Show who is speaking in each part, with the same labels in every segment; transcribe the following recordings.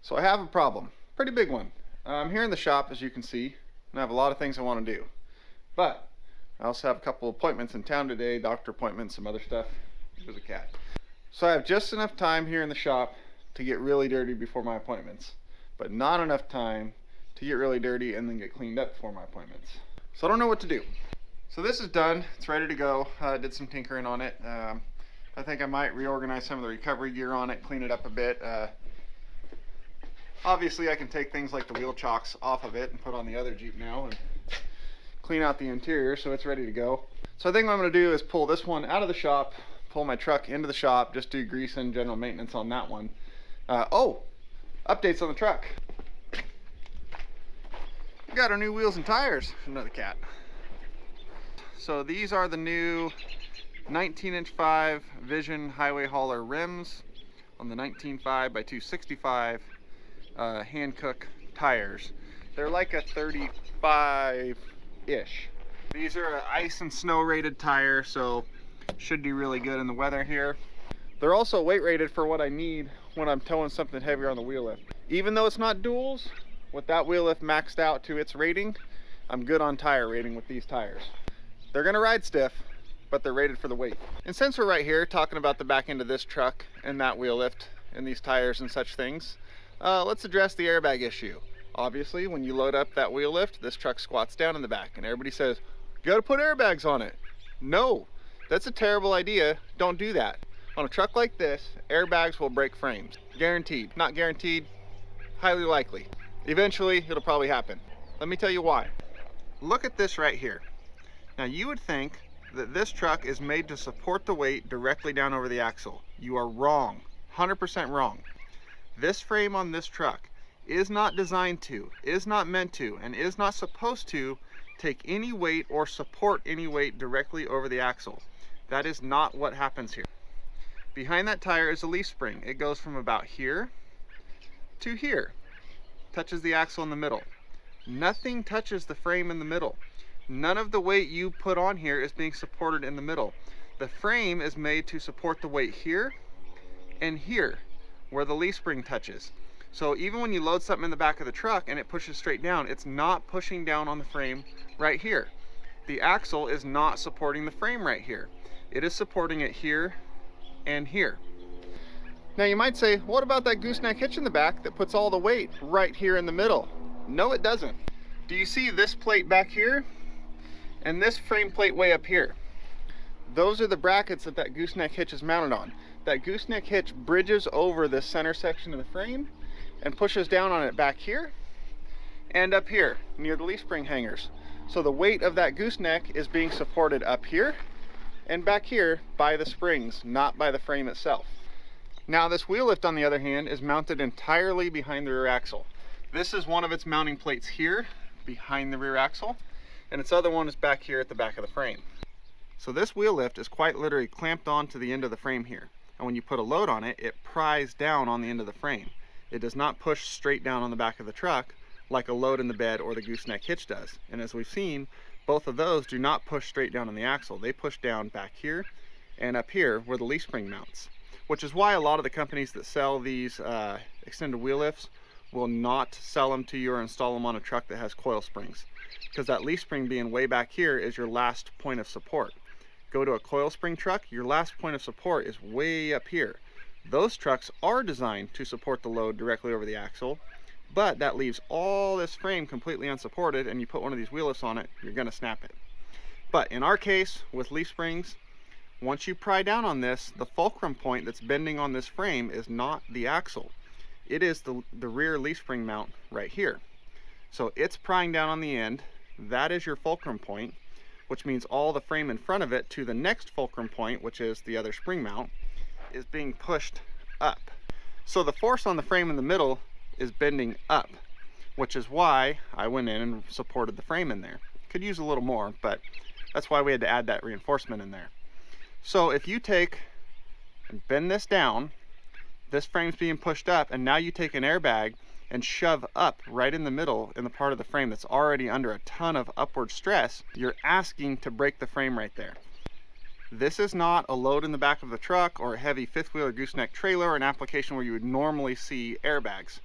Speaker 1: So I have a problem, pretty big one. I'm here in the shop, as you can see, and I have a lot of things I want to do. But I also have a couple appointments in town today, doctor appointments, some other stuff. There's a cat. So I have just enough time here in the shop to get really dirty before my appointments, but not enough time to get really dirty and then get cleaned up before my appointments. So I don't know what to do. So this is done, it's ready to go. I did some tinkering on it. I think I might reorganize some of the recovery gear on it, clean it up a bit. Obviously I can take things like the wheel chocks off of it and put on the other Jeep now and clean out the interior so it's ready to go. So I think what I'm going to do is pull this one out of the shop, pull my truck into the shop, just do grease and general maintenance on that one. Oh, updates on the truck. We got our new wheels and tires. Another cat. So these are the new 19" 5 Vision Highway Hauler rims on the 19.5 by 265 Hankook tires. They're like a 35-ish. These are an ice and snow rated tire, so should do really good in the weather here. They're also weight rated for what I need when I'm towing something heavier on the wheel lift. Even though it's not duals, with that wheel lift maxed out to its rating, I'm good on tire rating with these tires. They're gonna ride stiff, but they're rated for the weight. And since we're right here talking about the back end of this truck and that wheel lift and these tires and such things, let's address the airbag issue. Obviously, when you load up that wheel lift, this truck squats down in the back and everybody says, you gotta put airbags on it. No, that's a terrible idea. Don't do that. On a truck like this, airbags will break frames. Guaranteed. Not guaranteed, highly likely. Eventually, it'll probably happen. Let me tell you why. Look at this right here. Now you would think that this truck is made to support the weight directly down over the axle. You are wrong, 100% wrong. This frame on this truck is not designed to, is not meant to, and is not supposed to take any weight or support any weight directly over the axle. That is not what happens here. Behind that tire is a leaf spring. It goes from about here to here. Touches the axle in the middle. Nothing touches the frame in the middle. None of the weight you put on here is being supported in the middle. The frame is made to support the weight here and here, where the leaf spring touches. So even when you load something in the back of the truck and it pushes straight down, it's not pushing down on the frame right here. The axle is not supporting the frame right here. It is supporting it here and here. Now you might say, what about that gooseneck hitch in the back that puts all the weight right here in the middle? No, it doesn't. Do you see this plate back here? And this frame plate way up here? Those are the brackets that that gooseneck hitch is mounted on. That gooseneck hitch bridges over the center section of the frame and pushes down on it back here and up here near the leaf spring hangers. So the weight of that gooseneck is being supported up here and back here by the springs, not by the frame itself. Now this wheel lift, on the other hand, is mounted entirely behind the rear axle. This is one of its mounting plates here behind the rear axle, and its other one is back here at the back of the frame. So this wheel lift is quite literally clamped onto the end of the frame here. And when you put a load on it, it pries down on the end of the frame. It does not push straight down on the back of the truck like a load in the bed or the gooseneck hitch does. And as we've seen, both of those do not push straight down on the axle. They push down back here and up here where the leaf spring mounts, which is why a lot of the companies that sell these extended wheel lifts will not sell them to you or install them on a truck that has coil springs, because that leaf spring being way back here is your last point of support. Go to a coil spring truck, your last point of support is way up here. Those trucks are designed to support the load directly over the axle, but that leaves all this frame completely unsupported, and you put one of these wheel lifts on it, you're gonna snap it. But in our case, with leaf springs, once you pry down on this, the fulcrum point that's bending on this frame is not the axle. It is the rear leaf spring mount right here. So it's prying down on the end. That is your fulcrum point, which means all the frame in front of it to the next fulcrum point, which is the other spring mount, is being pushed up. So the force on the frame in the middle is bending up, which is why I went in and supported the frame in there. Could use a little more, but that's why we had to add that reinforcement in there. So if you take and bend this down, this frame's being pushed up, and now you take an airbag and shove up right in the middle in the part of the frame that's already under a ton of upward stress, you're asking to break the frame right there. This is not a load in the back of the truck or a heavy fifth wheel or gooseneck trailer or an application where you would normally see airbags.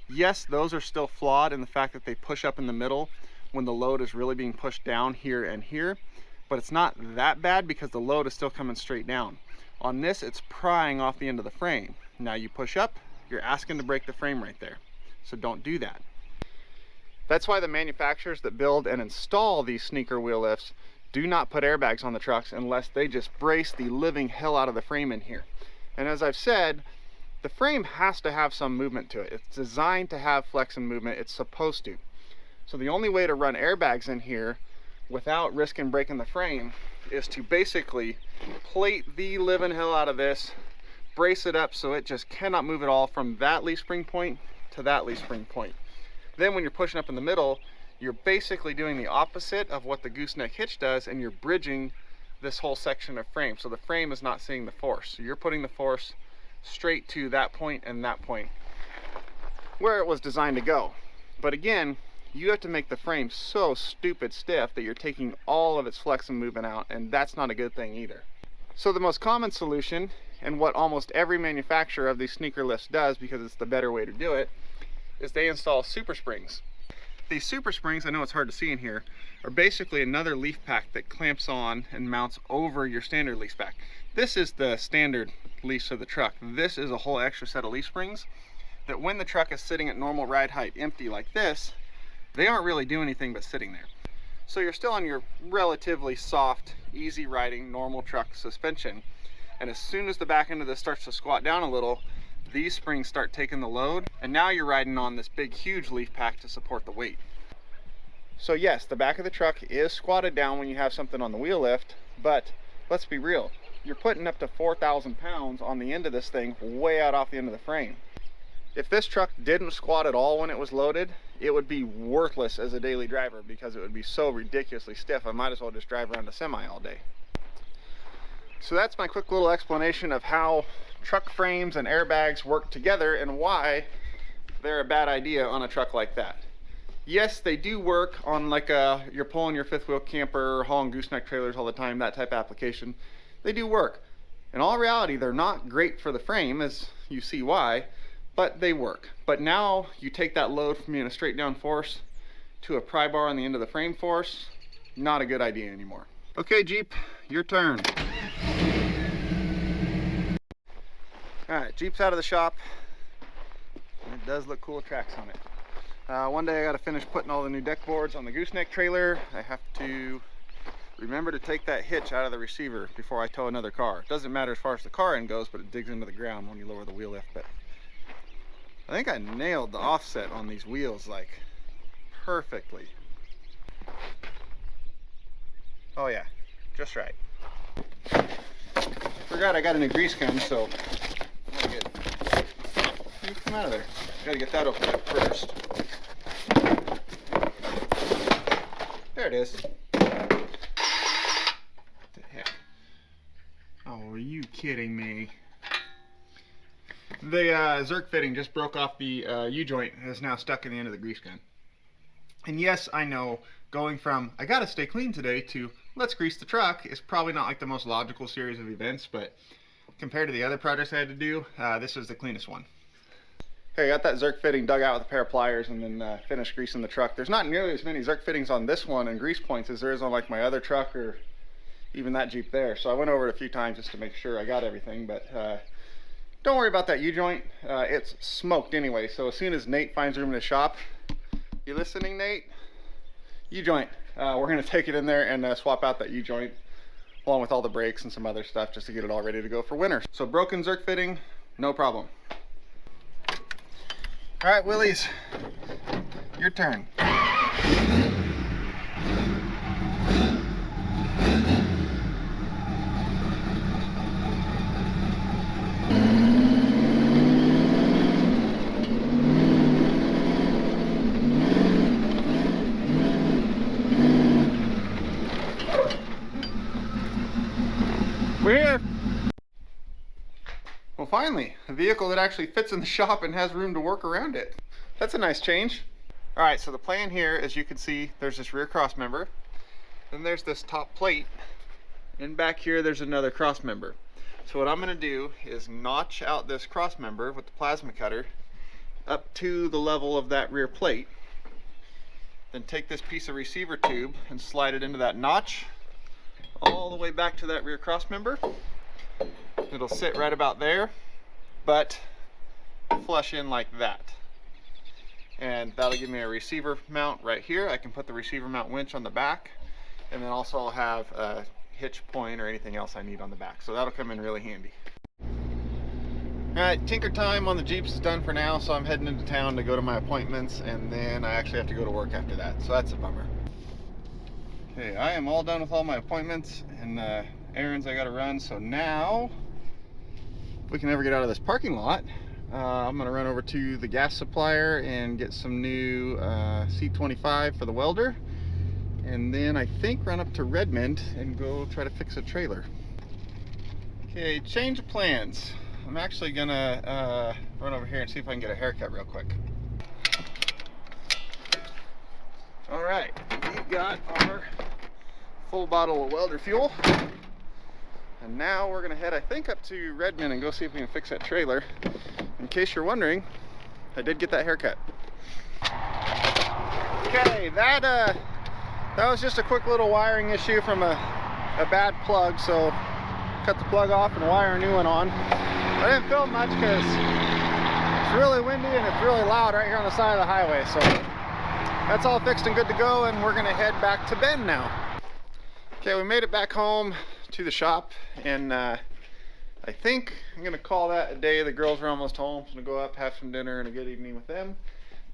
Speaker 1: Yes, those are still flawed in the fact that they push up in the middle when the load is really being pushed down here and here, but it's not that bad because the load is still coming straight down. On this, it's prying off the end of the frame. Now you push up, you're asking to break the frame right there. So don't do that. That's why the manufacturers that build and install these sneaker wheel lifts do not put airbags on the trucks unless they just brace the living hell out of the frame in here. And as I've said, the frame has to have some movement to it. It's designed to have flex and movement. It's supposed to. So the only way to run airbags in here without risking breaking the frame is to basically plate the living hell out of this, brace it up so it just cannot move at all from that leaf spring point to that leaf spring point. Then when you're pushing up in the middle, you're basically doing the opposite of what the gooseneck hitch does, and you're bridging this whole section of frame. So the frame is not seeing the force. So you're putting the force straight to that point and that point where it was designed to go. But again, you have to make the frame so stupid stiff that you're taking all of its flex and movement out, and that's not a good thing either. So the most common solution, and what almost every manufacturer of these sneaker lifts does because it's the better way to do it, is they install super springs. These super springs, I know it's hard to see in here, are basically another leaf pack that clamps on and mounts over your standard leaf pack. This is the standard leaves of the truck. This is a whole extra set of leaf springs that when the truck is sitting at normal ride height empty like this, they aren't really doing anything but sitting there. So you're still on your relatively soft, easy riding, normal truck suspension. And as soon as the back end of this starts to squat down a little, these springs start taking the load, and now you're riding on this big, huge leaf pack to support the weight. So yes, the back of the truck is squatted down when you have something on the wheel lift, but let's be real. You're putting up to 4,000 pounds on the end of this thing, way out off the end of the frame. If this truck didn't squat at all when it was loaded, it would be worthless as a daily driver because it would be so ridiculously stiff. I might as well just drive around a semi all day. So that's my quick little explanation of how truck frames and airbags work together and why they're a bad idea on a truck like that. Yes, they do work on like you're pulling your fifth wheel camper, hauling gooseneck trailers all the time, that type of application. They do work. In all reality, they're not great for the frame, as you see why, but they work. But now you take that load from being a straight down force to a pry bar on the end of the frame force, not a good idea anymore. Okay, Jeep, your turn. Alright, Jeep's out of the shop. It does look cool tracks on it. One day I gotta finish putting all the new deck boards on the gooseneck trailer. I have to remember to take that hitch out of the receiver before I tow another car. It doesn't matter as far as the car end goes, but it digs into the ground when you lower the wheel lift. But I think I nailed the offset on these wheels like perfectly. Oh yeah, just right. Forgot I got a new grease gun, so come out of there. Gotta get that opened up first. There it is. What the heck? Oh, are you kidding me? The Zerk fitting just broke off the U-joint and is now stuck in the end of the grease gun. And yes, I know, going from I gotta stay clean today to let's grease the truck is probably not like the most logical series of events, but compared to the other projects I had to do, this was the cleanest one. Okay, I got that Zerk fitting dug out with a pair of pliers and then finished greasing the truck. There's not nearly as many Zerk fittings on this one and grease points as there is on like my other truck or even that Jeep there. So I went over it a few times just to make sure I got everything, but don't worry about that U-joint. It's smoked anyway, so as soon as Nate finds room in his shop, you listening, Nate? U-joint. We're gonna take it in there and swap out that U-joint along with all the brakes and some other stuff just to get it all ready to go for winter. So broken Zerk fitting, no problem. All right, Willies, your turn. We're here. Well, finally, a vehicle that actually fits in the shop and has room to work around it. That's a nice change. All right, so the plan here, as you can see, there's this rear cross member, then there's this top plate, and back here there's another cross member. So what I'm gonna do is notch out this cross member with the plasma cutter, up to the level of that rear plate. Then take this piece of receiver tube and slide it into that notch all the way back to that rear cross member. It'll sit right about there, but flush in like that. And that'll give me a receiver mount right here. I can put the receiver mount winch on the back, and then also I'll have a hitch point or anything else I need on the back. So that'll come in really handy. Alright, tinker time on the Jeeps is done for now, so I'm heading into town to go to my appointments, and then I actually have to go to work after that, so that's a bummer. Okay, I am all done with all my appointments and errands I gotta run, so now, if we can ever get out of this parking lot, I'm gonna run over to the gas supplier and get some new C25 for the welder, and then I think run up to Redmond and go try to fix a trailer. Okay, change of plans. I'm actually gonna run over here and see if I can get a haircut real quick. Alright, we've got our full bottle of welder fuel. And now we're gonna head, I think, up to Redmond and go see if we can fix that trailer. In case you're wondering, I did get that haircut. Okay, that was just a quick little wiring issue from a bad plug, so cut the plug off and wire a new one on. I didn't film much because it's really windy and it's really loud right here on the side of the highway, so that's all fixed and good to go, and we're gonna head back to Bend now. Okay, we made it back home to the shop, and I think I'm gonna call that a day. The girls are almost home, so I'm gonna go up, have some dinner, and a good evening with them.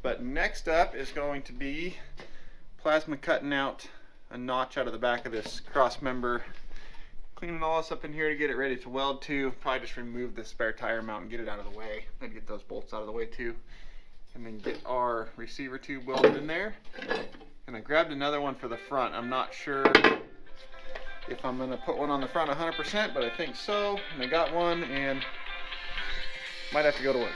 Speaker 1: But next up is going to be plasma cutting out a notch out of the back of this cross member, cleaning all this up in here to get it ready to weld to. Probably just remove the spare tire mount and get it out of the way, and get those bolts out of the way too, and then get our receiver tube welded in there. And I grabbed another one for the front. I'm not sure if I'm gonna put one on the front 100%, but I think so. And I got one, and might have to go to work.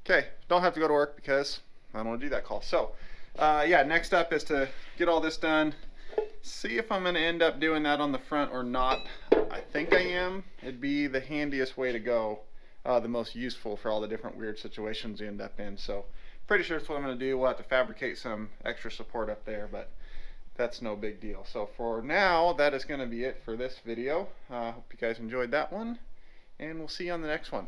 Speaker 1: Okay, don't have to go to work because I don't want to do that call. So yeah, next up is to get all this done, see if I'm gonna end up doing that on the front or not. I think I am. It'd be the handiest way to go, the most useful for all the different weird situations you end up in. So pretty sure that's what I'm gonna do. We'll have to fabricate some extra support up there, but that's no big deal. So for now, that is gonna be it for this video. Hope you guys enjoyed that one, and we'll see you on the next one.